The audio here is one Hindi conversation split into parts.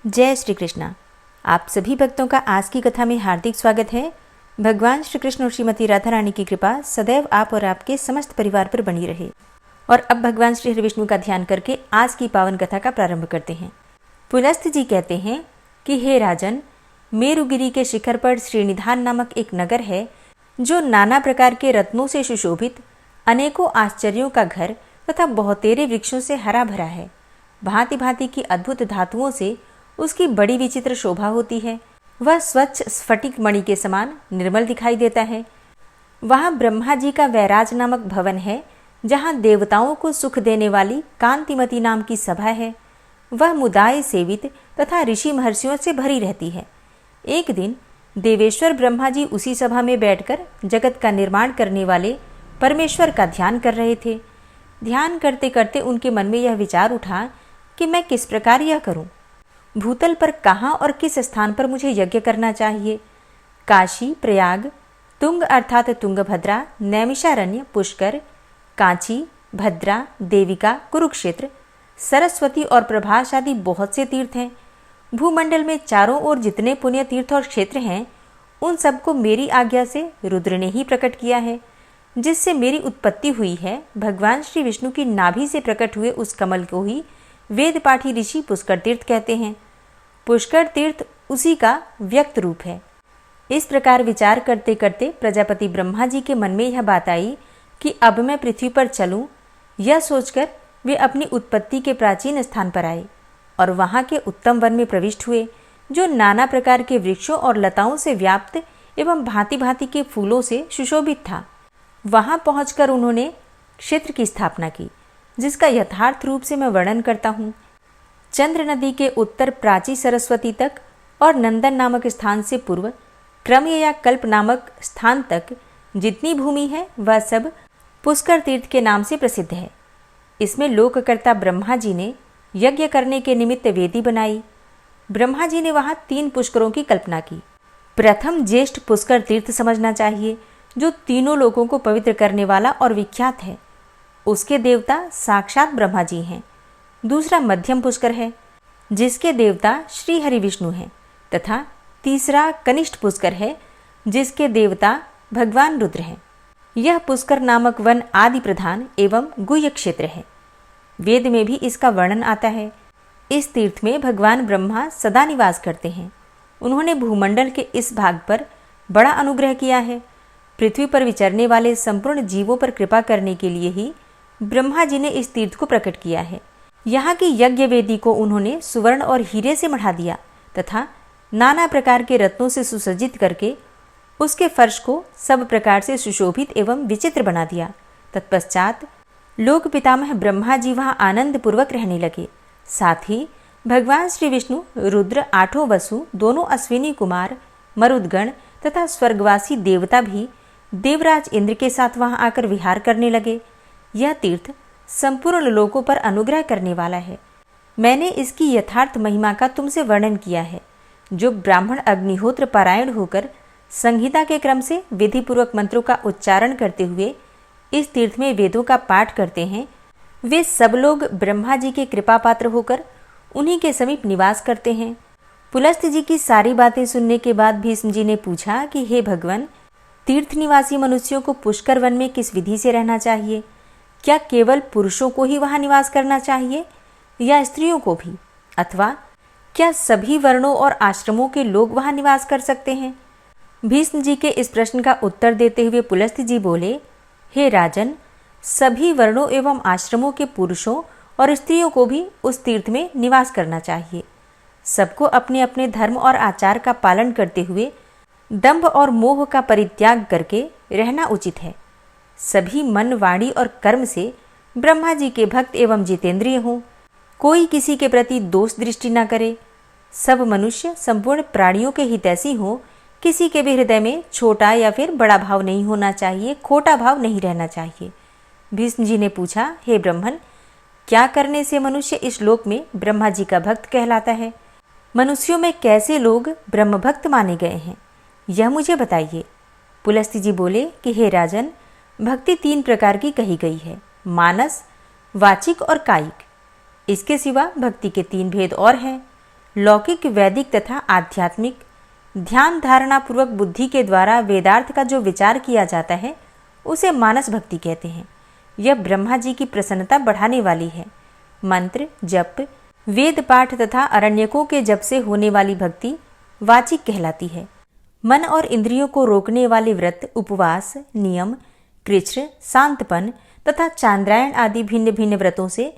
जय श्री कृष्णा। आप सभी भक्तों का आज की कथा में हार्दिक स्वागत है। भगवान श्री कृष्ण और श्रीमती राधा रानी की कृपा सदैव आप और आपके समस्त परिवार पर बनी रहे। और अब भगवान श्री हरि विष्णु का ध्यान करके आज की पावन कथा का प्रारंभ करते हैं। पुलस्त्य जी कहते हैं कि हे राजन, मेरुगिरी के शिखर पर श्रीनिधान नामक एक नगर है, जो नाना प्रकार के रत्नों से सुशोभित, अनेकों आश्चर्यों का घर तथा बहुतेरे वृक्षों से हरा भरा है। भांति भांति की अद्भुत धातुओं से उसकी बड़ी विचित्र शोभा होती है। वह स्वच्छ स्फटिक मणि के समान निर्मल दिखाई देता है। वहाँ ब्रह्मा जी का वैराज नामक भवन है, जहाँ देवताओं को सुख देने वाली कांतिमती नाम की सभा है। वह मुदाय सेवित तथा ऋषि महर्षियों से भरी रहती है। एक दिन देवेश्वर ब्रह्मा जी उसी सभा में बैठकर जगत का निर्माण करने वाले परमेश्वर का ध्यान कर रहे थे। ध्यान करते करते उनके मन में यह विचार उठा कि मैं किस प्रकार यह करूं। भूतल पर कहाँ और किस स्थान पर मुझे यज्ञ करना चाहिए। काशी, प्रयाग, तुंग अर्थात तुंगभद्रा, नैमिषारण्य, पुष्कर, कांची, भद्रा, देविका, कुरुक्षेत्र, सरस्वती और प्रभास आदि बहुत से तीर्थ हैं। भूमंडल में चारों ओर जितने पुण्य तीर्थ और क्षेत्र हैं, उन सबको मेरी आज्ञा से रुद्र ने ही प्रकट किया है। जिससे मेरी उत्पत्ति हुई है, भगवान श्री विष्णु की नाभि से प्रकट हुए उस कमल को ही वेद पाठी ऋषि पुष्कर तीर्थ कहते हैं। पुष्कर तीर्थ उसी का व्यक्त रूप है। इस प्रकार विचार करते करते प्रजापति ब्रह्मा जी के मन में यह बात आई कि अब मैं पृथ्वी पर चलूं। यह सोचकर वे अपनी उत्पत्ति के प्राचीन स्थान पर आए और वहां के उत्तम वन में प्रविष्ट हुए, जो नाना प्रकार के वृक्षों और लताओं से व्याप्त एवं भांति भांति के फूलों से सुशोभित था। वहां पहुंचकर उन्होंने क्षेत्र की स्थापना की, जिसका यथार्थ रूप से मैं वर्णन करता हूँ। चंद्र नदी के उत्तर प्राची सरस्वती तक और नंदन नामक स्थान से पूर्व क्रम्य या कल्प नामक स्थान तक जितनी भूमि है, वह सब पुष्कर तीर्थ के नाम से प्रसिद्ध है। इसमें लोककर्ता ब्रह्मा जी ने यज्ञ करने के निमित्त वेदी बनाई। ब्रह्मा जी ने वहाँ 3 पुष्करों की कल्पना की। प्रथम ज्येष्ठ पुष्कर तीर्थ समझना चाहिए, जो तीनों लोगों को पवित्र करने वाला और विख्यात है। उसके देवता साक्षात ब्रह्मा जी हैं। दूसरा मध्यम पुष्कर है, जिसके देवता श्री हरि विष्णु हैं, तथा तीसरा कनिष्ठ पुष्कर है, जिसके देवता भगवान रुद्र हैं। यह पुष्कर नामक वन आदि प्रधान एवं गुह्य क्षेत्र है। वेद में भी इसका वर्णन आता है। इस तीर्थ में भगवान ब्रह्मा सदा निवास करते हैं। उन्होंने भूमंडल के इस भाग पर बड़ा अनुग्रह किया है। पृथ्वी पर विचरने वाले संपूर्ण जीवों पर कृपा करने के लिए ही ब्रह्मा जी ने इस तीर्थ को प्रकट किया है। यहाँ की यज्ञ वेदी को उन्होंने सुवर्ण और हीरे से मढ़ा दिया तथा नाना प्रकार के रत्नों से सुसज्जित करके उसके फर्श को सब प्रकार से सुशोभित एवं विचित्र बना दिया। तत्पश्चात लोक पितामह ब्रह्मा जी वहाँ आनंद पूर्वक रहने लगे। साथ ही भगवान श्री विष्णु, रुद्र, 8 वसु, दोनों अश्विनी कुमार, मरुदगण तथा स्वर्गवासी देवता भी देवराज इंद्र के साथ वहाँ आकर विहार करने लगे। यह तीर्थ संपूर्ण लोकों पर अनुग्रह करने वाला है। मैंने इसकी यथार्थ महिमा का तुमसे वर्णन किया है। जो ब्राह्मण अग्निहोत्र पारायण होकर संहिता के क्रम से विधिपूर्वक मंत्रों का उच्चारण करते हुए इस तीर्थ में वेदों का पाठ करते हैं, वे सब लोग ब्रह्मा जी के कृपा पात्र होकर उन्हीं के समीप निवास करते हैं। पुलस्त्य जी की सारी बातें सुनने के बाद भीष्म जी ने पूछा कि हे भगवान, तीर्थ निवासी मनुष्यों को पुष्कर वन में किस विधि से रहना चाहिए? क्या केवल पुरुषों को ही वहां निवास करना चाहिए या स्त्रियों को भी, अथवा क्या सभी वर्णों और आश्रमों के लोग वहां निवास कर सकते हैं? भीष्म जी के इस प्रश्न का उत्तर देते हुए पुलस्त्य जी बोले, हे राजन, सभी वर्णों एवं आश्रमों के पुरुषों और स्त्रियों को भी उस तीर्थ में निवास करना चाहिए। सबको अपने अपने धर्म और आचार का पालन करते हुए दंभ और मोह का परित्याग करके रहना उचित है। सभी मन, वाणी और कर्म से ब्रह्मा जी के भक्त एवं जितेंद्रिय हों। कोई किसी के प्रति दोष दृष्टि न करे। सब मनुष्य संपूर्ण प्राणियों के हितैषी हों। किसी के भी हृदय में छोटा या फिर बड़ा भाव नहीं होना चाहिए, खोटा भाव नहीं रहना चाहिए। भीष्म जी ने पूछा, हे ब्रह्मन, क्या करने से मनुष्य इस लोक में ब्रह्मा जी का भक्त कहलाता है? मनुष्यों में कैसे लोग ब्रह्म भक्त माने गए हैं, यह मुझे बताइए। पुलस्त्य जी बोले कि हे राजन, भक्ति 3 प्रकार की कही गई है, मानस, वाचिक और कायिक। इसके सिवा भक्ति के 3 भेद और हैं। लौकिक, वैदिक तथा आध्यात्मिक ध्यान धारणा पूर्वक बुद्धि के द्वारा वेदार्थ का जो विचार किया जाता है उसे मानस भक्ति कहते हैं। यह ब्रह्मा जी की प्रसन्नता बढ़ाने वाली है। मंत्र, जप, वेद पाठ तथा अरण्यकों के जप से होने वाली भक्ति वाचिक कहलाती है। मन और इंद्रियों को रोकने वाले व्रत, उपवास, नियम, कृच्छ, शांतपन तथा चांद्रायण आदि भिन्न भिन्न व्रतों से,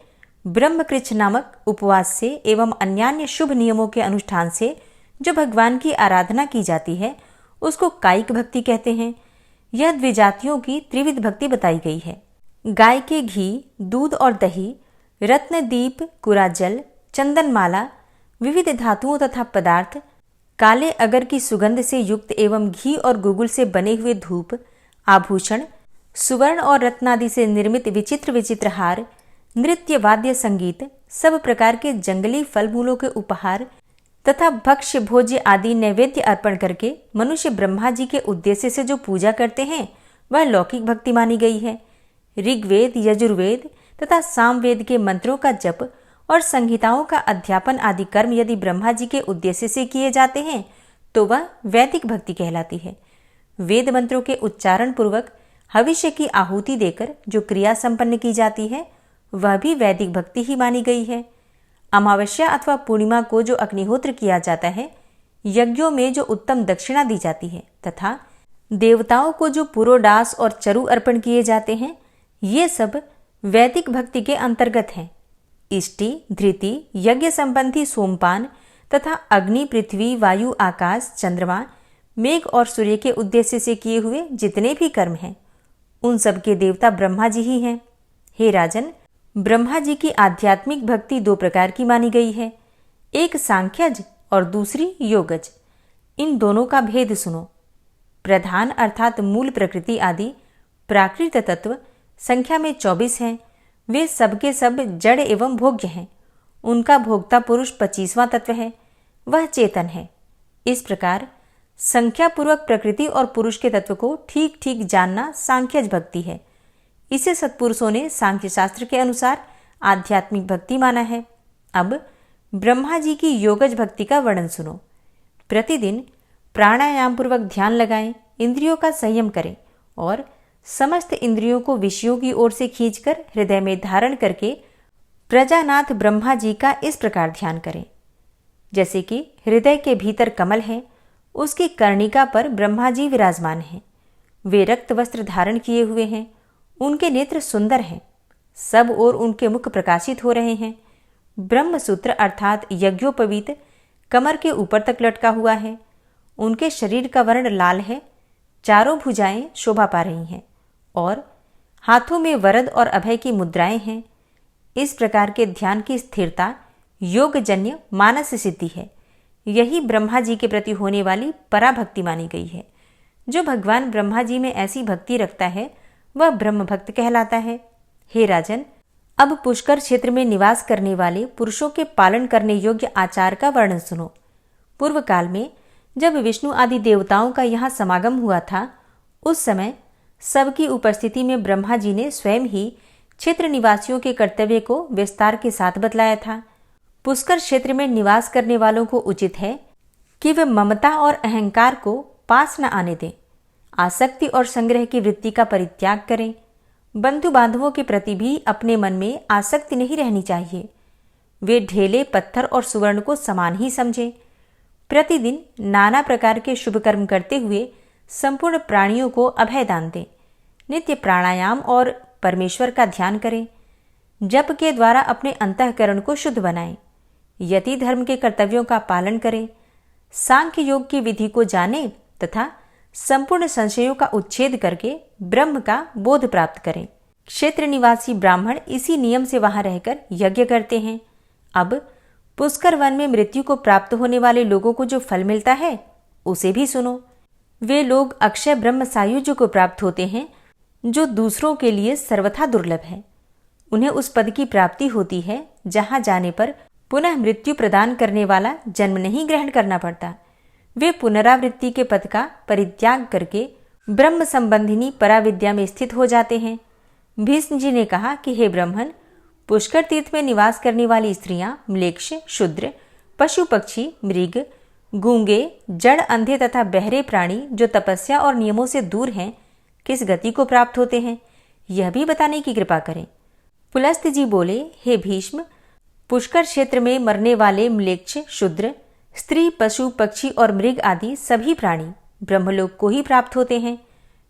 ब्रह्मकृच्छ नामक उपवास से एवं अन्यान्य शुभ नियमों के अनुष्ठान से जो भगवान की आराधना की जाती है उसको कायिक भक्ति कहते हैं। यह द्विजातियों की त्रिविध भक्ति बताई गई है। गाय के घी, दूध और दही, रत्न दीप, कुराजल, चंदनमाला, विविध धातुओं तथा पदार्थ, काले अगर की सुगंध से युक्त एवं घी और गुगुल से बने हुए धूप, आभूषण, सुवर्ण और रत्नादि से निर्मित विचित्र विचित्र हार, नृत्य, वाद्य, संगीत, सब प्रकार के जंगली फल मूलों के उपहार तथा भक्ष्य भोज्य आदि नैवेद्य अर्पण करके मनुष्य ब्रह्मा जी के उद्देश्य से जो पूजा करते हैं वह लौकिक भक्ति मानी गई है। ऋग्वेद, यजुर्वेद तथा सामवेद के मंत्रों का जप और संहिताओं का अध्यापन आदि कर्म यदि ब्रह्मा जी के उद्देश्य से किए जाते हैं तो वह वैदिक भक्ति कहलाती है। वेद मंत्रों के उच्चारण पूर्वक भविष्य की आहुति देकर जो क्रिया संपन्न की जाती है वह भी वैदिक भक्ति ही मानी गई है। अमावस्या अथवा पूर्णिमा को जो अग्निहोत्र किया जाता है, यज्ञों में जो उत्तम दक्षिणा दी जाती है तथा देवताओं को जो पुरोडास और चरु अर्पण किए जाते हैं, ये सब वैदिक भक्ति के अंतर्गत हैं। इष्टि, धृति, यज्ञ संबंधी सोमपान तथा अग्नि, पृथ्वी, वायु, आकाश, चंद्रमा, मेघ और सूर्य के उद्देश्य से किए हुए जितने भी कर्म हैं उन सब के देवता ब्रह्मा जी ही हैं। हे राजन, ब्रह्मा जी की आध्यात्मिक भक्ति दो प्रकार की मानी गई है, एक सांख्यज और दूसरी योगज। इन दोनों का भेद सुनो। प्रधान अर्थात मूल प्रकृति आदि प्राकृत तत्व संख्या में 24 हैं। वे सबके सब जड़ एवं भोग्य हैं। उनका भोक्ता पुरुष 25वां तत्व है, वह चेतन है। इस प्रकार संख्या पूर्वक प्रकृति और पुरुष के तत्व को ठीक ठीक जानना सांख्यज भक्ति है। इसे सत्पुरुषों ने सांख्य शास्त्र के अनुसार आध्यात्मिक भक्ति माना है। अब ब्रह्मा जी की योगज भक्ति का वर्णन सुनो। प्रतिदिन प्राणायाम पूर्वक ध्यान लगाएं, इंद्रियों का संयम करें और समस्त इंद्रियों को विषयों की ओर से खींचकर हृदय में धारण करके प्रजानाथ ब्रह्मा जी का इस प्रकार ध्यान करें। जैसे कि हृदय के भीतर कमल है, उसकी कर्णिका पर ब्रह्मा जी विराजमान हैं। वे रक्त वस्त्र धारण किए हुए हैं, उनके नेत्र सुंदर हैं, सब ओर उनके मुख प्रकाशित हो रहे हैं। ब्रह्मसूत्र अर्थात यज्ञोपवीत कमर के ऊपर तक लटका हुआ है। उनके शरीर का वर्ण लाल है, चारों भुजाएं शोभा पा रही हैं और हाथों में वरद और अभय की मुद्राएं हैं। इस प्रकार के ध्यान की स्थिरता योगजन्य मानस सिद्धि है। यही ब्रह्मा जी के प्रति होने वाली पराभक्ति मानी गई है। जो भगवान ब्रह्मा जी में ऐसी भक्ति रखता है वह ब्रह्म भक्त कहलाता है। हे राजन, अब पुष्कर क्षेत्र में निवास करने वाले पुरुषों के पालन करने योग्य आचार का वर्णन सुनो। पूर्व काल में जब विष्णु आदि देवताओं का यहाँ समागम हुआ था, उस समय सबकी उपस्थिति में ब्रह्मा जी ने स्वयं ही क्षेत्र निवासियों के कर्तव्य को विस्तार के साथ बतलाया था। पुष्कर क्षेत्र में निवास करने वालों को उचित है कि वे ममता और अहंकार को पास न आने दें, आसक्ति और संग्रह की वृत्ति का परित्याग करें। बंधु बांधवों के प्रति भी अपने मन में आसक्ति नहीं रहनी चाहिए। वे ढेले, पत्थर और सुवर्ण को समान ही समझें। प्रतिदिन नाना प्रकार के शुभ कर्म करते हुए संपूर्ण प्राणियों को अभय दान दें। नित्य प्राणायाम और परमेश्वर का ध्यान करें। जप के द्वारा अपने अंतःकरण को शुद्ध बनाएं। यति धर्म के कर्तव्यों का पालन करें। सांख्य योग की विधि को जानें तथा संपूर्ण संशयों का उच्छेद करके ब्रह्म का बोध प्राप्त करें। क्षेत्र निवासी ब्राह्मण इसी नियम से वहां रहकर यज्ञ करते हैं। अब पुष्कर वन में मृत्यु को प्राप्त होने वाले लोगों को जो फल मिलता है उसे भी सुनो। वे लोग अक्षय ब्रह्म सायुज्य को प्राप्त होते हैं, जो दूसरों के लिए सर्वथा दुर्लभ है। उन्हें उस पद की प्राप्ति होती है जहां जाने पर पुनः मृत्यु प्रदान करने वाला जन्म नहीं ग्रहण करना पड़ता। वे पुनरावृत्ति के पद का परित्याग करके ब्रह्म संबंधिनी पराविद्या में स्थित हो जाते हैं। भीष्म जी ने कहा कि हे ब्राह्मण, पुष्कर तीर्थ में निवास करने वाली स्त्रियां म्लेच्छ, शूद्र, पशु पक्षी, मृग, गूंगे, जड़, अंधे तथा बहरे प्राणी जो तपस्या और नियमों से दूर हैं, किस गति को प्राप्त होते हैं, यह भी बताने की कृपा करें। पुलस्त्य जी बोले, हे भीष्म, पुष्कर क्षेत्र में मरने वाले म्लेच्छ, शूद्र, स्त्री, पशु, पक्षी और मृग आदि सभी प्राणी ब्रह्मलोक को ही प्राप्त होते हैं।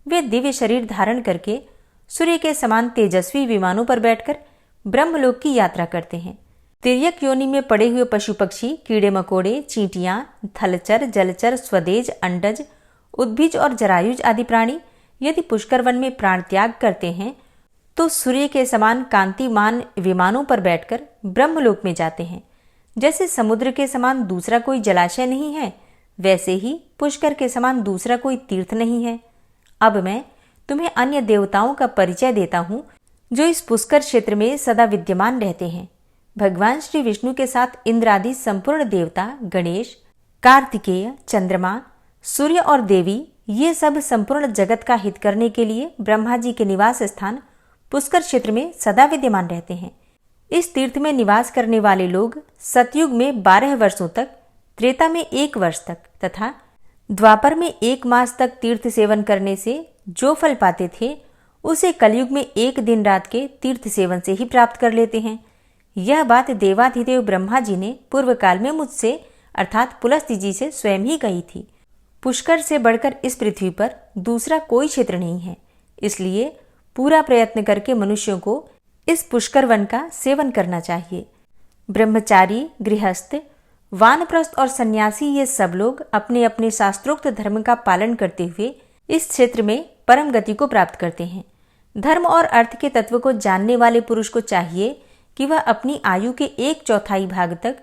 वे दिव्य शरीर धारण करके सूर्य के समान तेजस्वी विमानों पर बैठकर ब्रह्मलोक की यात्रा करते हैं। तिर्यक योनि में पड़े हुए पशु पक्षी, कीड़े मकोड़े, चींटियां, थलचर, जलचर, स्वदेज, अंडज, उद्भिज और जरायुज आदि प्राणी यदि पुष्कर वन में प्राण त्याग करते हैं तो सूर्य के समान कांतिमान विमानों पर बैठकर ब्रह्मलोक में जाते हैं। जैसे समुद्र के समान दूसरा कोई जलाशय नहीं है, वैसे ही पुष्कर के समान दूसरा कोई तीर्थ नहीं है। अब मैं तुम्हें अन्य देवताओं का परिचय देता हूँ जो इस पुष्कर क्षेत्र में सदा विद्यमान रहते हैं। भगवान श्री विष्णु के साथ इंद्र आदि संपूर्ण देवता, गणेश, कार्तिकेय, चंद्रमा, सूर्य और देवी, ये सब संपूर्ण जगत का हित करने के लिए ब्रह्मा जी के निवास स्थान पुष्कर क्षेत्र में सदा विद्यमान रहते हैं। इस तीर्थ में निवास करने वाले लोग सतयुग में 12 वर्षों तक, त्रेता में 1 वर्ष तक तथा द्वापर में 1 मास तक तीर्थ सेवन करने से जो फल पाते थे उसे कलयुग में 1 दिन रात के तीर्थ सेवन से ही प्राप्त कर लेते हैं। यह बात देवाधिदेव ब्रह्मा जी ने पूर्व काल में मुझसे अर्थात पुलस्त्य जी से स्वयं ही कही थी। पुष्कर से बढ़कर इस पृथ्वी पर दूसरा कोई क्षेत्र नहीं है, इसलिए पूरा प्रयत्न करके मनुष्यों को इस पुष्कर वन का सेवन करना चाहिए। ब्रह्मचारी, गृहस्थ, वानप्रस्थ और सन्यासी ये सब लोग अपने अपने शास्त्रोक्त धर्म का पालन करते हुए इस क्षेत्र में परम गति को प्राप्त करते हैं। धर्म और अर्थ के तत्व को जानने वाले पुरुष को चाहिए कि वह अपनी आयु के 1/4 भाग तक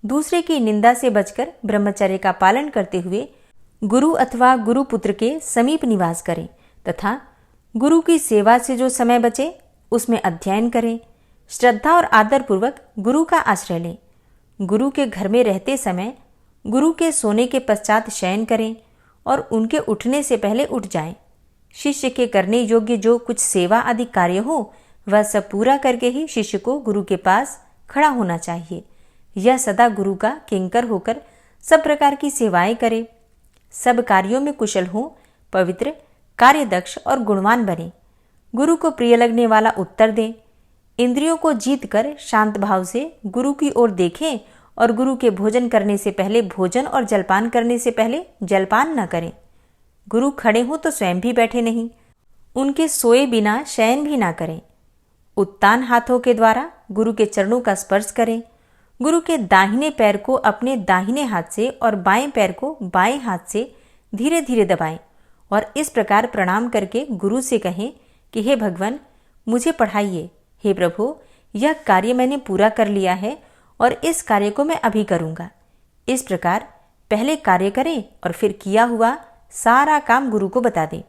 दूसरे की निंदा से बचकर ब्रह्मचर्य का पालन करते हुए गुरु अथवा गुरुपुत्र के समीप निवास करें तथा गुरु की सेवा से जो समय बचे उसमें अध्ययन करें। श्रद्धा और आदर पूर्वक गुरु का आश्रय लें। गुरु के घर में रहते समय गुरु के सोने के पश्चात शयन करें और उनके उठने से पहले उठ जाएं। शिष्य के करने योग्य जो कुछ सेवा आदि कार्य हो वह सब पूरा करके ही शिष्य को गुरु के पास खड़ा होना चाहिए। यह सदा गुरु का किंकर होकर सब प्रकार की सेवाएं करे, सब कार्यों में कुशल हो, पवित्र, कार्यदक्ष और गुणवान बने, गुरु को प्रिय लगने वाला उत्तर दें, इंद्रियों को जीत कर शांत भाव से गुरु की ओर देखें और गुरु के भोजन करने से पहले भोजन और जलपान करने से पहले जलपान न करें। गुरु खड़े हो तो स्वयं भी बैठे नहीं, उनके सोए बिना शयन भी ना करें। उत्तान हाथों के द्वारा गुरु के चरणों का स्पर्श करें। गुरु के दाहिने पैर को अपने दाहिने हाथ से और बाएं पैर को बाएं हाथ से धीरे धीरे दबाएं और इस प्रकार प्रणाम करके गुरु से कहें कि हे भगवान, मुझे पढ़ाइए। हे प्रभु, यह कार्य मैंने पूरा कर लिया है और इस कार्य को मैं अभी करूंगा। इस प्रकार पहले कार्य करें और फिर किया हुआ सारा काम गुरु को बता दें।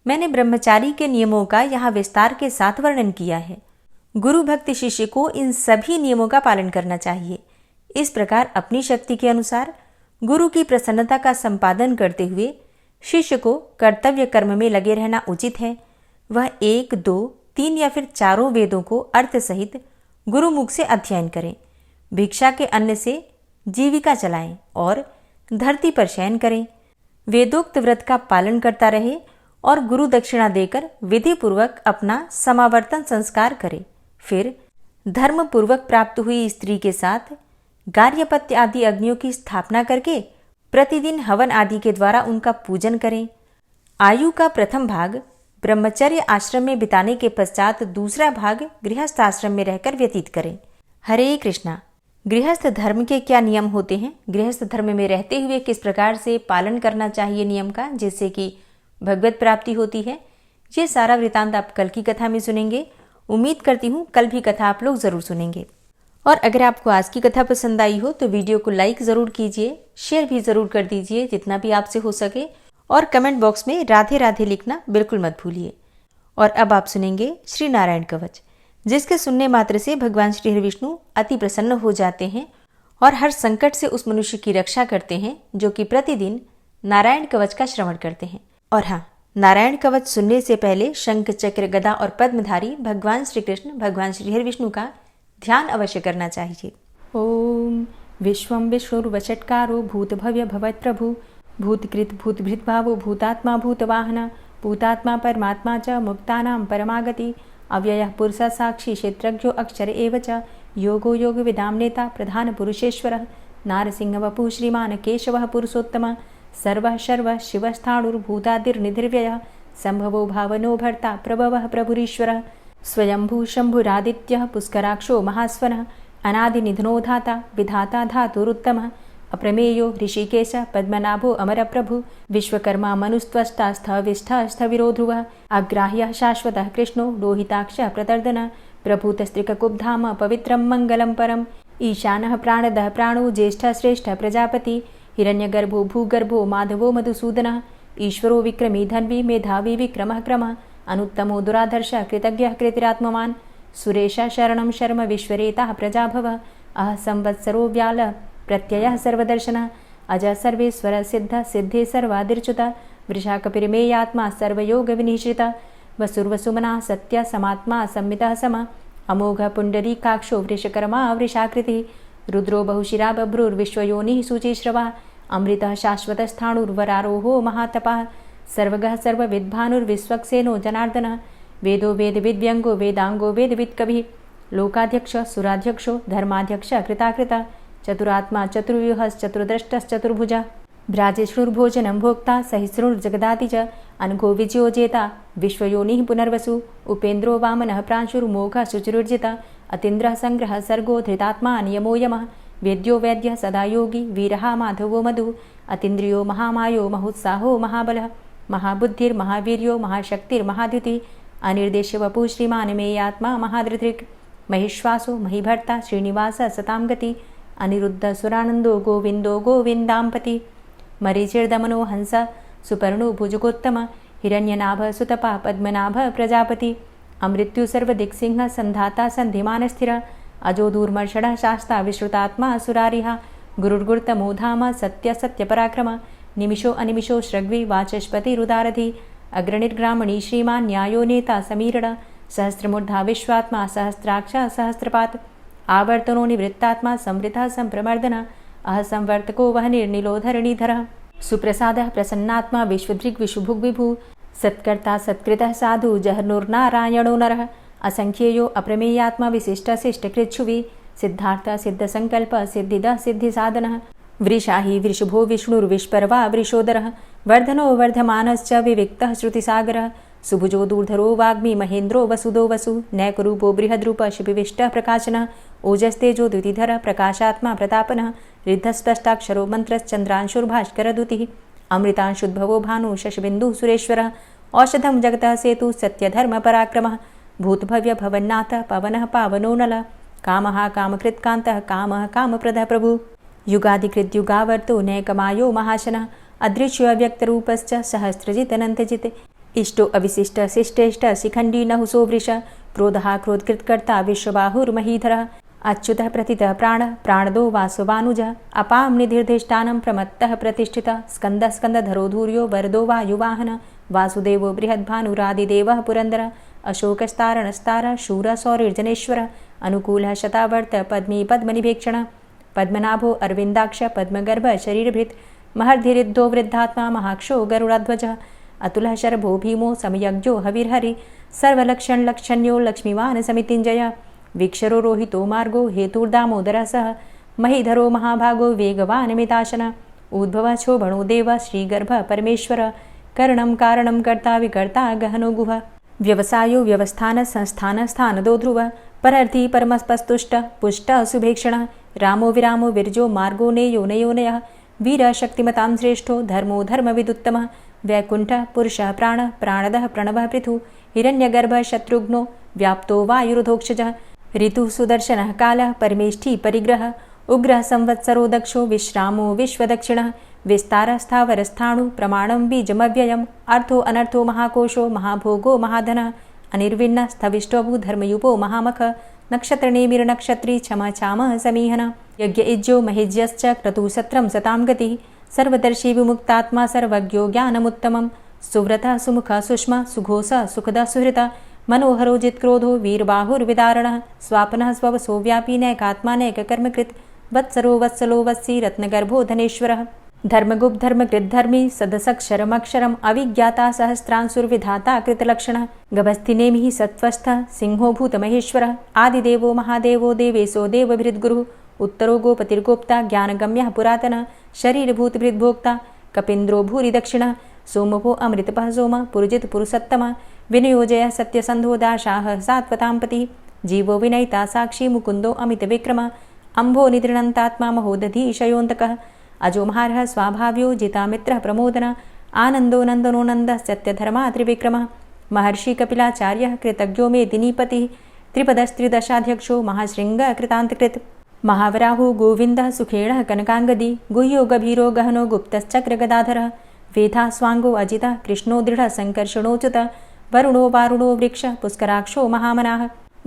मैंने ब्रह्मचारी के नियमों का यहाँ विस्तार के साथ वर्णन किया है। गुरु भक्त शिष्य को इन सभी नियमों का पालन करना चाहिए। इस प्रकार अपनी शक्ति के अनुसार गुरु की प्रसन्नता का संपादन करते हुए शिष्य को कर्तव्य कर्म में लगे रहना उचित है। वह 1, 2, 3 या फिर 4 वेदों को अर्थ सहित गुरुमुख से अध्ययन करें, भिक्षा के अन्न से जीविका चलाएं और धरती पर शयन करें। वेदोक्त व्रत का पालन करता रहे और गुरु दक्षिणा देकर विधि पूर्वक अपना समावर्तन संस्कार करे। फिर धर्म पूर्वक प्राप्त हुई स्त्री के साथ गार्हपत्य आदि अग्नियों की स्थापना करके प्रतिदिन हवन आदि के द्वारा उनका पूजन करें। आयु का प्रथम भाग ब्रह्मचर्य आश्रम में बिताने के पश्चात दूसरा भाग गृहस्थ आश्रम में रहकर व्यतीत करें। हरे कृष्णा। गृहस्थ धर्म के क्या नियम होते हैं, गृहस्थ धर्म में रहते हुए किस प्रकार से पालन करना चाहिए नियम का, जिससे कि भगवत प्राप्ति होती है, ये सारा वृतांत आप कल की कथा में सुनेंगे। उम्मीद करती हूँ कल भी कथा आप लोग जरूर सुनेंगे। और अगर आपको आज की कथा पसंद आई हो तो वीडियो को लाइक ज़रूर कीजिए, शेयर भी ज़रूर कर दीजिए जितना भी आपसे हो सके, और कमेंट बॉक्स में राधे राधे लिखना बिल्कुल मत भूलिए। और अब आप सुनेंगे श्री नारायण कवच, जिसके सुनने मात्र से भगवान श्री विष्णु अति प्रसन्न हो जाते हैं और हर संकट से उस मनुष्य की रक्षा करते हैं जो कि प्रतिदिन नारायण कवच का श्रवण करते हैं। और हाँ, नारायण कवच सुनने से पहले शंख, चक्र, गदा और पद्मधारी भगवान श्री कृष्ण, भगवान श्री हरि विष्णु का ध्यान अवश्य करना चाहिए। ओम विश्वं विष्णुर्वषट्कारो भूतभव्य भवत्प्रभु भूतकृत भूतभृद्भावो भूतात्मा भूतवाहन भूतात्मा परमात्मा च मुक्तानां परमागति अव्ययः पुरुषः साक्षी क्षेत्रज्ञो अक्षर एव च योगो योगविदां नेता प्रधानपुरुषेश्वरः नारसिंहवपुः श्रीमान् केशवः पुरुषोत्तमः सर्वः शर्वः शिवस्थाणुर्भूतादिर्निधिर्व्ययः सम्भवो भावनो भर्ता प्रभवः प्रभुरीश्वरः स्वयंभू शम्भुरादित्यः पुष्कराक्षो महास्वनः अनादिनिधनो धाता विधाता धातुरुत्तमः अप्रमेयो ऋषिकेश पद्मनाभो अमरप्रभु विश्वकर्मा मनुस्त्वष्टा स्थविष्ठः स्थविरो ध्रुवः अग्राह्यः शाश्वतः कृष्णो लोहिताक्षः प्रतर्दनः प्रभूतस्त्रिककुब्धाम पवित्रं मङ्गलं परम् ईशानः प्राणदः प्राणो ज्येष्ठः श्रेष्ठः प्रजापति हिरण्यगर्भो भूगर्भो माधवो मधुसूदनः ईश्वरो विक्रमी धन्वी मेधावी विक्रमः क्रमः अनुत्तमो दुराधर्षः कृतज्ञः कृतिरात्मवान् सुरेशः शरणं शर्म विश्वरेताः प्रजाभवः अह संवत्सरो व्यालः प्रत्ययः सर्वदर्शनः अजः सर्वेश्वरः सिद्धः सिद्धे सर्वादिर्च्युतः वृषाकपिर्मेयात्मा सर्वयोगविनिश्रितः वसुर्वसुमनः सत्यः समात्मा संमितः समः अमोघः पुण्डरीकाक्षो वृषकर्मा वृषाकृतिः रुद्रो बहुशिरा बभ्रुर्विश्वयोनिः शुचिश्रवः अमृतः शाश्वतस्थाणुर्वरारोहो महातपः सर्वगः सर्वविद्भानुर्विश्वक्सेनो जनार्दनः वेदो वेदविद्व्यङ्गो वेदाङ्गो वेदवित्कविः लोकाध्यक्षः सुराध्यक्षो धर्माध्यक्षः कृताकृतः चतुरात्मा चतुर्व्यूहश्चतुर्द्रष्टश्चतुर्भुजः भ्राजिष्णुर्भोजनं भोक्ता सहिष्णुर्जगदाति च अनघो विजयो जेता विश्वयोनिः पुनर्वसु उपेन्द्रो वामनः प्रांशुर्मोघः शुचिरुर्जितः अतीन्द्रः सङ्ग्रहः सर्गो धृतात्मा नियमो यमः वेद्यो वैद्यः सदा योगी वीरः माधवो मधु अतीन्द्रियो महामायो महोत्साहो महाबलः महाबुद्धिर्महावीर्यो महाशक्तिर्महाद्युतिः अनिर्देश्यवपुः श्रीमान् मेयात्मा महाधृतिर् महिश्वासो महीभर्ता श्रीनिवासः सतां गति अनिरुद्ध सुरानन्दो गोविन्दो गोविन्दाम्पति मरीचिर्दमनो हंस सुपर्णो भुजगोत्तम हिरण्यनाभ सुतपा पद्मनाभ प्रजापति अमृत्यु सर्वदिक्सिंह संधाता संधिमानस्थिर अजो दूर्मर्षणः शास्ता विश्रुतात्मा सुरारिहा गुरुर्गुरुतमो धाम सत्य सत्यपराक्रम निमिषो अनिमिषो श्रग्वी वाचस्पतिरुदारधि अग्रणिर्ग्रामणी श्रीमान् न्यायो नेता समीरण सहस्रमूर्धा विश्वात्मा सहस्राक्षा सहस्रपात् आवर्तनो निवृत्तात्मा संवृतः संप्रमर्दन अह संवर्तको वह निर्निलोधरणीधरः सुप्रसादः प्रसन्नात्मा विश्वदृग् विशुभुग्विभु सत्कर्ता सत्कृतः साधु जहनुर्नारायणो नरः असंख्येयो अप्रमेयात्मा विशिष्टशिष्टकृच्छुवि सिद्धार्थ सिद्धसङ्कल्प सिद्धिदः सिद्धिसाधनः वृषाहि वृषभो विष्णुर्विष्पर्वा वृषोदरः वर्धनो वर्धमानश्च विविक्तः श्रुतिसागरः सुभुजो दूर्धरो वाग्मी महेन्द्रो वसुदो वसु नैकरूपो बृहद्रूप शिपिविष्टः प्रकाशनः ओजस्तेजो द्युतिधरः प्रकाशात्मा प्रतापनः रिद्धस्पष्टाक्षरो मन्त्रश्चन्द्रांशुर्भास्करदुतिः अमृतांशुद्भवो भानु शशबिन्दुः सुरेश्वरः औषधं जगतः सेतु सत्यधर्मपराक्रमः भूतभव्य भवन्नाथ पवनः पावनो नलः कामः कामकृत्कान्तः कामः कामप्रदः प्रभु युगादिकृद्युगावर्तो नैकमायो महाशनः अदृश्योऽव्यक्तरूपश्च सहस्रजितनन्तजित् इष्टो अविशिष्ट शिष्टेष्ट शिखण्डी नहुसो वृष क्रोधः क्रोधकृत्कर्ता विश्वबाहुर्महीधरः अच्युतः प्रतितः प्राणः प्राणदो वासवानुजः अपां निधिर्धिष्ठानं प्रमत्तः प्रतिष्ठितः स्कन्दः स्कन्दधरो धूर्यो वरदो वायुवाहनः वासुदेवो बृहद्भानुरादिदेवः पुरन्दरः अशोकस्तारणस्तारः शूरः सौरिर्जनेश्वरः अनुकूलः शतावर्त पद्मी पद्मनिभेक्षणः पद्मनाभो अरविन्दाक्ष पद्मगर्भ शरीरभृत् महर्धिरिद्धो वृद्धात्मा महाक्षो गरुडाध्वजः अतुलः शरभो भीमो समयज्ञो हविर्हरि सर्वलक्षणलक्षण्यो लक्ष्मीवान् समितिञ्जय वीक्षरो रोहितो मार्गो हेतुर्दामोदरः सह महीधरो महाभागो वेगवान् मिताशनः उद्भवः शोभणो देव श्रीगर्भ परमेश्वर करणं कारणं कर्ता विकर्ता गहनो गुह व्यवसायो व्यवस्थान संस्थान स्थानदो ध्रुव परर्थी परमस्पस्तुष्ट पुष्ट सुभेक्षणः रामो विरामो विरजो मार्गो नेयो नयोनयः वीर शक्तिमतां श्रेष्ठो धर्मो धर्मविदुत्तमः वैकुण्ठः पुरुषः प्राणः प्राणदः प्रणवः पृथु हिरण्यगर्भः शत्रुघ्नो व्याप्तो वायुरुधोक्षजः ऋतुः सुदर्शनः कालः परमेष्ठी परिग्रहः उग्रः संवत्सरो दक्षो विश्रामो विश्वदक्षिणः विस्तारः स्थावरस्थाणु प्रमाणं बीजमव्ययम् अर्थो अनर्थो महाकोशो महाभोगो महाधनः अनिर्विण्णः स्थविष्टोभू धर्मयुपो महामख नक्षत्रनेमिर्नक्षत्री क्षम छामः समीहनः यज्ञ इज्जो महिज्यश्च क्रतुसत्रं सतां गतिः सर्वदर्शी विमुक्तात्मा सर्वज्ञो ज्ञानमुत्तमं सुव्रतः सुमुखः सुष्मा सुघोषः सुखदः सुहृतः मनोहरो जित्क्रोधो वीरबाहुर्विदारणः स्वापनः स्ववसो व्यापी नैकात्मा नैककर्मकृत् वत्सरो वत्सलो वत्सी रत्नगर्भो धनेश्वरः धर्मगुप्त धर्मकृद्धर्मी सदसक्षरमक्षरम् अविज्ञाता सहस्रांशुर्विधाता कृतलक्षणः गभस्तिनेमिः सत्त्वस्थः सिंहो भूतमहेश्वरः आदिदेवो महादेवो देवेशो देवभृद्गुरुः उत्तरो गोपतिर्गोप्ता ज्ञानगम्यः पुरातनः शरीरभूतभृद्भोक्ता कपीन्द्रो भूरि दक्षिणः सोमभो अमृतपः सोमः पुरुजित पुरुषोत्तमः विनियोजयः सत्यसन्धो दाशाः सात्वतां पतिः जीवो विनयिता साक्षी मुकुन्दो अमितविक्रमः अम्भो निद्रणन्तात्मा महोदधीशयोऽन्तकः अजो महारः स्वाभाव्यो जितामित्रः प्रमोदनः आनन्दो नन्दनो नन्दः सत्यधर्मा त्रिविक्रमः महर्षि कपिलाचार्यः कृतज्ञो मेदिनीपतिः त्रिपदस्त्रिदशाध्यक्षो महाशृङ्गः कृतान्तकृत् महावराहो गोविन्दः सुखेणः कनकाङ्गदी गुह्यो गभीरो गहनो गुप्तश्चक्रगदाधरः वेधा स्वाङ्गो अजितः कृष्णो दृढः सङ्कर्षणोच्युतः वरुणो वारुणो वृक्षः पुष्कराक्षो महामनाः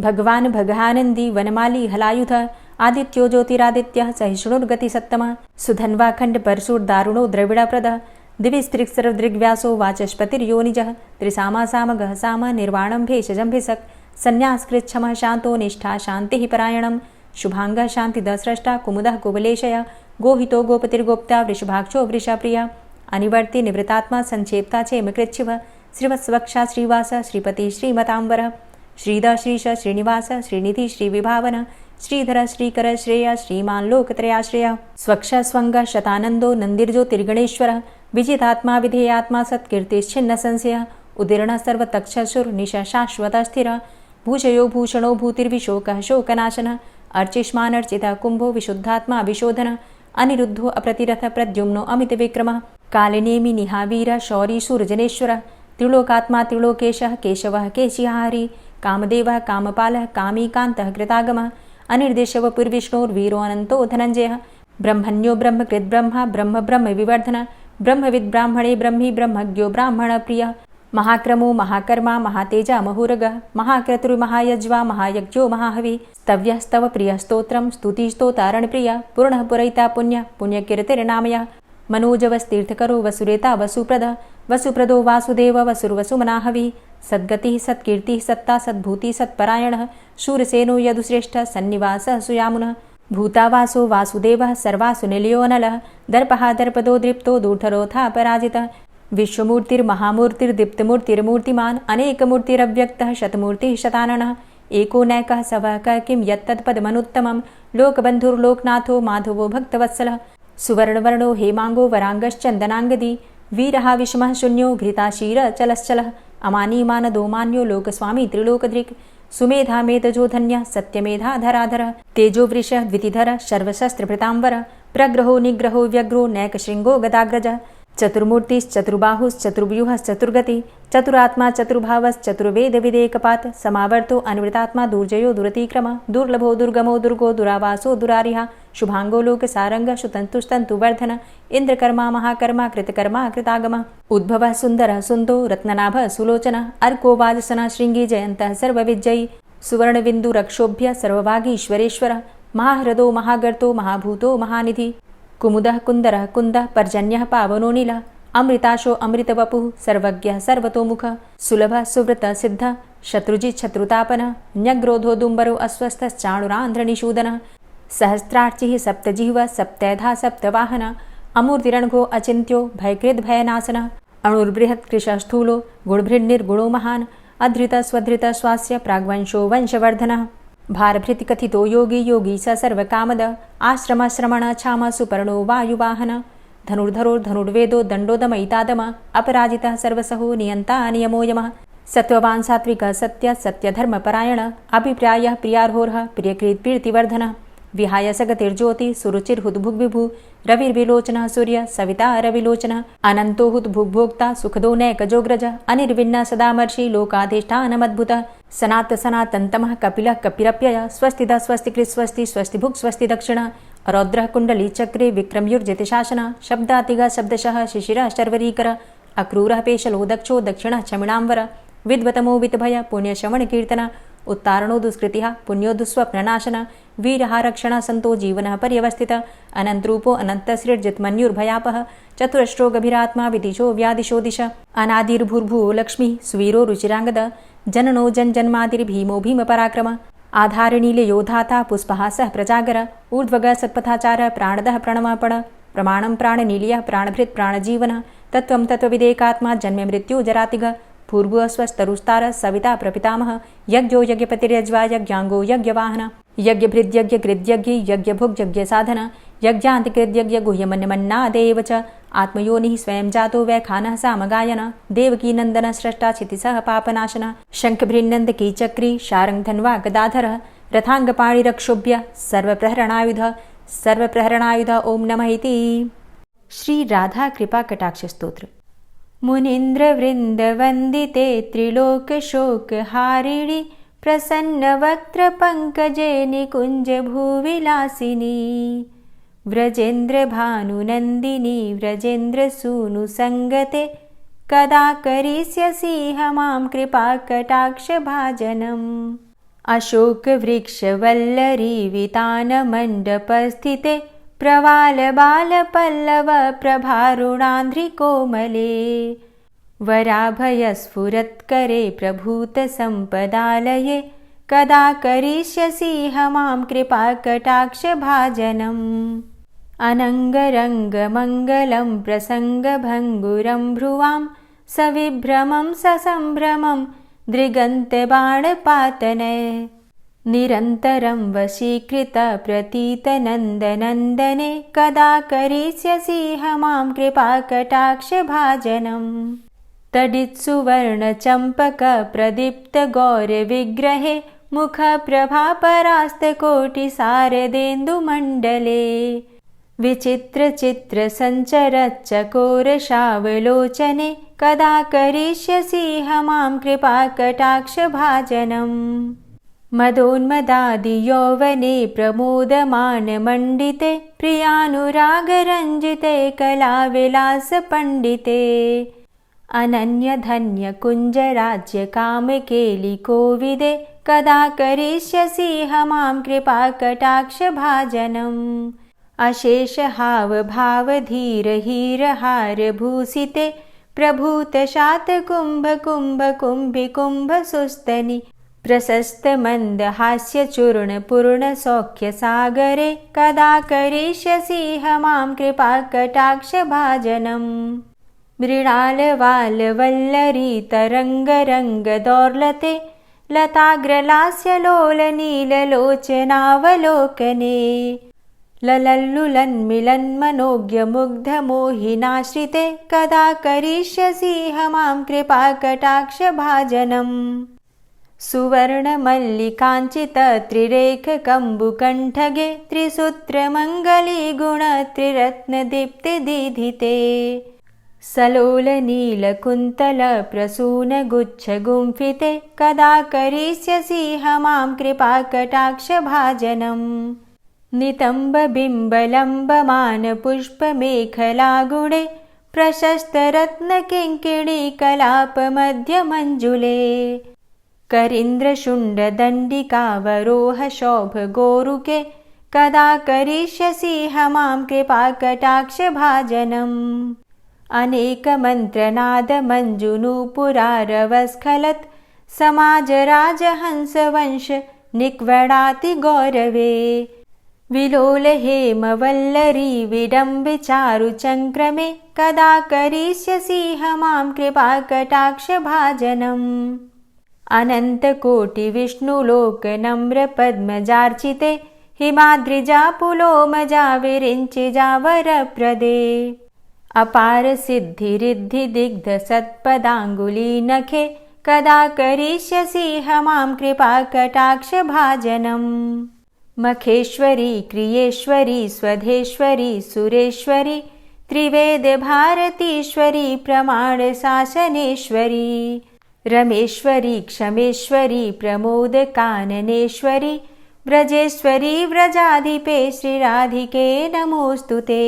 भगवान् भगानन्दी वनमाली हलायुधः आदित्यो ज्योतिरादित्यः सहिष्णुर्गतिसत्तमः सुधन्वाखण्ड परशुर्दारुणो द्रविडप्रदः दिविस्त्रिक्सर्वदृग्व्यासो वाचस्पतिर्योनिजः त्रिसामासामगः साम निर्वाणं भेषजं भिषक् सन्न्यासकृच्छमः शान्तो निष्ठा शान्तिः परायणं शुभाङ्गः शान्तिदस्रष्टा कुमुदः कुवलेशय गोहितो गोपतिर्गोप्ता वृषभाक्षो वृषप्रियः अनिवर्ति निवृतात्मा संक्षेप्ता चेमकृच्छिवः श्रीवत्सवक्षा श्रीवास श्रीपति श्रीमताम्बरः श्रीद श्रीश श्रीनिवास श्रीनिधि श्रीविभावन श्रीधर श्रीकर श्रेय श्रीमान् लोकत्रयाश्रयः स्वक्ष स्वङ्ग शतानन्दो नन्दिर्ज्योतिर्गणेश्वरः विजितात्मा विधेयात्मा सत्कीर्तिश्छिन्न संशयः उदीर्णः सर्वतक्षसुर्निश शाश्वतस्थिरः भूषयो भूषणो भूतिर्विशोकः शोकनाशनः अर्चिष्मानर्चितः कुम्भो विशुद्धात्मा विशोधनः अनिरुद्धो अप्रतिरथ प्रद्युम्नो अमितविक्रमः कालिनेमि निहावीर शौरी शूरजनेश्वरः त्रिलोकात्मा त्रिलोकेशः केशवः केशिहारी कामदेवः कामपालः कामीकान्तः कृतागमः अनिर्देशवपुर्विष्णोर्वीरो अनन्तो धनञ्जयः ब्रह्मण्यो ब्रह्मकृद्ब्रह्मा ब्रह्म ब्रह्म विवर्धनः ब्रह्मविद् ब्राह्मणे ब्रह्मी ब्रह्मज्ञो ब्राह्मणप्रियः महाक्रमो महाकर्मा महातेजा महोरगः महाक्रतुर्महायज्वा महायज्ञो महाहवि स्तव्यः स्तव प्रियः स्तोत्रं स्तुतिस्तोतारणप्रियः पूर्णः पुरैता पुण्यः पुण्यकीर्तिर्नामयः मनोजवस्तीर्थकरो वसुरेता वसुप्रदः वसुप्रदो वासुदेव वसुर्वसुमनाहवि सद्गतिः सत्कीर्तिः सत्ता सद्भूतिः सत्परायणः शूरसेनो यदुश्रेष्ठः सन्निवासः सुयामुनः भूतावासो वासुदेवः सर्वासु निलयोऽनलः दर्पः दर्पदो दृप्तो दूर्धरोथा पराजितः विश्वमूर्तिर्महामूर्तिर्दीप्तमूर्तिर्मूर्तिमान् अनेकमूर्तिरव्यक्तः शतमूर्तिः शताननः एको नैकः सवः किं यत्तत्पदमनुत्तमं लोकबन्धुर्लोकनाथो माधवो भक्तवत्सलः सुवर्णवर्णो हेमाङ्गो वराङ्गश्चन्दनाङ्गदी वीरः विषमः शून्यो घृताशीरचलश्चलः अमानीमानदोमान्यो लोकस्वामी त्रिलोकधृक् सुमेधा मेधजो धन्यः सत्यमेधाधराधरः तेजोवृषः द्वितिधरः सर्वशस्त्रभृताम्बरः प्रग्रहो निग्रहो व्यग्रो नैकशृङ्गो गदाग्रजः चतुर्मूर्तिश्चतुर्बाहुश्चतुर्व्यूहश्चतुर्गति चतुरात्मा चतुर्भावश्चतुर्वेदविदेकपात् समावर्तो अन्वृतात्मा दुर्जयो दुरतिक्रमः दुर्लभो दुर्गमो दुर्गो दुरावासो दुरारिहा शुभाङ्गो लोकसारङ्गः सुतन्तुस्तन्तुवर्धन इन्द्रकर्मा महाकर्मा कृतकर्मा कृतागमः उद्भवः सुन्दरः सुन्दो रत्ननाभः सुलोचनः अर्को वाजसनः शृङ्गी जयन्तः सर्वविजयी सुवर्णबिन्दुरक्षोभ्य सर्वभागीश्वरेश्वरः महाह्रदो महागर्तो महाभूतो महानिधि कुमुदः कुन्दरः कुन्दः पर्जन्यः पावनो नीलः अमृताशो अमृतवपुः सर्वज्ञः सर्वतोमुखः सुलभः सुव्रतः सिद्धः शत्रुजित् शत्रुतापनः न्यग्रोधो दुम्बरो अस्वस्थश्चाणुरान्ध्रनिषूदनः सहस्रार्चिः सप्तजिह्वः सप्तैधा सप्तवाहनः अमूर्तिरणघो अचिन्त्यो भयकृद्भयनाशनः अणुर्बृहत्कृशः स्थूलो गुणभृन्निर्गुणो महान् अधृतः स्वधृतः स्वास्य प्राग्वंशो वंशवर्धनः भारभृतिकथितो योगी योगी स सर्वकामदः आश्रमश्रमण क्षाम सुपर्णो वायुवाहन धनुर्धरोर्धनुर्वेदो दण्डोदमयितादम अपराजितः सर्वसहो नियन्ता नियमो यमः सत्त्ववान् सात्विकः सत्य सत्यधर्मपरायण अभिप्रायः प्रियार्होर्ह प्रियकृत्प्रीतिवर्धनः विहाय सगतिर्ज्योति सुरुचिर्हुद्भुग्विभु रविर्विलोचनः सूर्य सविता रविलोचनः अनन्तो हुद्भुग्भोक्ता सुखदो नैकजोग्रजः अनिर्विण्णः सदामर्षि लोकाधिष्ठानमद्भुतः सनात सनातन्तमः कपिलः कपिरप्ययः स्वस्तिदः स्वस्तिकृत् स्वस्ति स्वस्तिभुक् स्वस्ति दक्षिणः रौद्रः कुण्डली चक्रे विक्रमयुर्जितशासनः शब्दातिगः शब्दशः शिशिरः शर्वरीकरः अक्रूरः पेशलो दक्षो दक्षिणः क्षमिणाम्बरः विद्वतमो वितभय पुण्यश्रवणकीर्तनः उत्तारणो दुष्कृतिः पुण्यो दुःस्वप्ननाशनः वीरः रक्षणः सन्तो जीवनः पर्यवस्थितः अनन्तरूपो अनन्तसृर्जितमन्युर्भयापः चतुरश्रो गभीरात्मा विदिशो व्यादिशो दिश अनादिर्भूर्भुवो लक्ष्मीः सुवीरो रुचिराङ्गदः जननो जन्मादिर्भीमो भीमपराक्रमः आधारनीलयोधाता पुष्पहासः प्रजागर ऊर्ध्वगः सत्पथाचारः प्राणदः प्रणवपण प्रमाणं प्राणनीलयः प्राणभृत् प्राणजीवनः तत्त्वं तत्त्वविदेकात्मा जन्म मृत्यु जरातिगः पूर्वस्वस्तरुस्तारः सविता प्रपितामहः यज्ञो यज्ञपतिर्यज्वा यज्ञाङ्गो यज्ञवाहन यज्ञभृद्यज्ञकृद्यज्ञ यज्ञभुग्यज्ञसाधन यज्ञान्तिकृद्यज्ञ गुह्यमन्यमन्नादेव च आत्मयोनिः स्वयं जातो वैखानः सामगायन देवकीनन्दनः स्रष्टा क्षितिसः पापनाशनः शङ्खभृन्नन्दकीचक्री शारङ्गधन्वा गदाधरः रथाङ्गपाणिरक्षोभ्य सर्वप्रहरणायुध ओं नमः इति। श्री राधा कृपा कटाक्ष स्तोत्र। मुनीन्द्रवृन्दवन्दिते त्रिलोकशोकहारिणि प्रसन्नवक्त्रपङ्कजे निकुञ्जभूविलासिनी व्रजेन्द्रभानुनन्दिनी व्रजेन्द्रसूनुसङ्गते कदा करिष्यसि मां कृपाकटाक्षभाजनम् अशोकवृक्षवल्लरी वितानमण्डपस्थिते प्रवालबालपल्लव प्रभारुणान्ध्रिकोमले वराभयस्फुरत्करे प्रभूतसम्पदालये कदा करिष्यसि मां कृपाकटाक्षभाजनम् अनङ्गरङ्गमङ्गलं प्रसङ्गभङ्गुरं भ्रुवां सविभ्रमं ससम्भ्रमं दृगन्तबाणपातने निरन्तरं वशीकृतप्रतीतनन्दनन्दने कदा करिष्यसि मां कृपाकटाक्षभाजनम् तडित्सुवर्णचम्पकप्रदीप्तगौरविग्रहे मुखप्रभापरास्तकोटिसारदेन्दुमण्डले विचित्रचित्रसञ्चरच्चकोरशावलोचने कदा करिष्यसि मां कृपाकटाक्षभाजनम् मदोन्मदादियौवने प्रमोदमानमण्डिते प्रियानुरागरञ्जिते कलाविलासपण्डिते अनन्यधन्यकुञ्जराज्यकामकेलिकोविदे कदा करिष्यसि मां कृपाकटाक्षभाजनम् अशेषहावभावधीरहीरहारभूषिते प्रभूतशातकुम्भकुम्भकुम्भिकुम्भसुस्तनि प्रशस्तमन्दहास्यचूर्णपूर्णसौख्यसागरे कदा करिष्यसि मां कृपाकटाक्षभाजनम् मृणालवालवल्लरी तरङ्गरङ्गदौर्लते लताग्रलास्यलोलनीललोचनावलोकने ललल्लुलन्मिलन्मनोज्ञमुग्धमोहिनाश्रिते कदा करिष्यसि मां कृपाकटाक्षभाजनम् सुवर्णमल्लिकाञ्चितत्रिरेखकम्बुकण्ठगे त्रिसूत्रमङ्गलीगुणत्रिरत्नदीप्तिदीधिते सलोलनीलकुन्तलप्रसूनगुच्छगुम्फिते कदा करिष्यसि मां कृपाकटाक्षभाजनम् नितम्बबिम्बलम्बमानपुष्पमेखलागुणे प्रशस्तरत्नकिङ्किणीकलापमध्यमञ्जुले करीन्द्रशुण्डदण्डिकावरोहशोभगोरुके कदा करिष्यसि मां कृपाकटाक्षभाजनम् अनेकमन्त्रनादमञ्जुनूपुरारवस्खलत् समाजराजहंसवंश निक्वडातिगौरवे विलोलहेमवल्लरी विडम्बिचारुचङ्क्रमे कदा करिष्यसि मां कृपाकटाक्षभाजनम् अनन्तकोटिविष्णुलोकनम्रपद्मजार्चिते हिमाद्रिजापुलोमजाविरिञ्चिजावरप्रदे अपारसिद्धिरिद्धिदिग्धसत्पदाङ्गुलीनखे कदा करिष्यसि मां कृपाकटाक्षभाजनम् मखेश्वरी क्रियेश्वरी स्वधेश्वरी सुरेश्वरी त्रिवेदभारतीश्वरी प्रमाणशासनेश्वरी रमेश्वरी क्षमेश्वरी प्रमोदकाननेश्वरी व्रजेश्वरी व्रजाधिपे श्रीराधिके नमोऽस्तु ते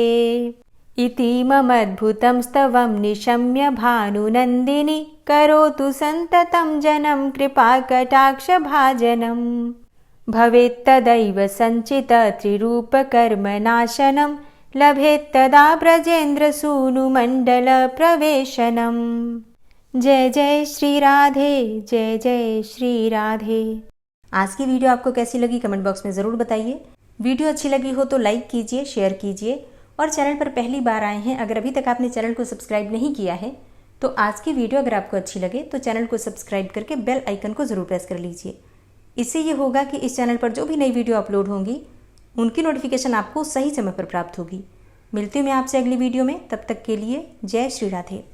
इतीममद्भुतं स्तवं निशम्य भानुनन्दिनी करोतु सन्ततं जनं कृपाकटाक्षभाजनम् भवेत्तदैव सञ्चितत्रिरूपकर्मनाशनं लभेत्तदा ब्रजेन्द्रसूनुमण्डलप्रवेशनम्। जय जय श्री राधे, जय जय श्री राधे। आज की वीडियो आपको कैसी लगी कमेंट बॉक्स में ज़रूर बताइए। वीडियो अच्छी लगी हो तो लाइक कीजिए, शेयर कीजिए और चैनल पर पहली बार आए हैं, अगर अभी तक आपने चैनल को सब्सक्राइब नहीं किया है तो आज की वीडियो अगर आपको अच्छी लगे तो चैनल को सब्सक्राइब करके बेल आइकन को ज़रूर प्रेस कर लीजिए। इससे ये होगा कि इस चैनल पर जो भी नई वीडियो अपलोड होंगी उनकी नोटिफिकेशन आपको सही समय पर प्राप्त होगी। मिलती हूँ मैं आपसे अगली वीडियो में, तब तक के लिए जय श्री राधे।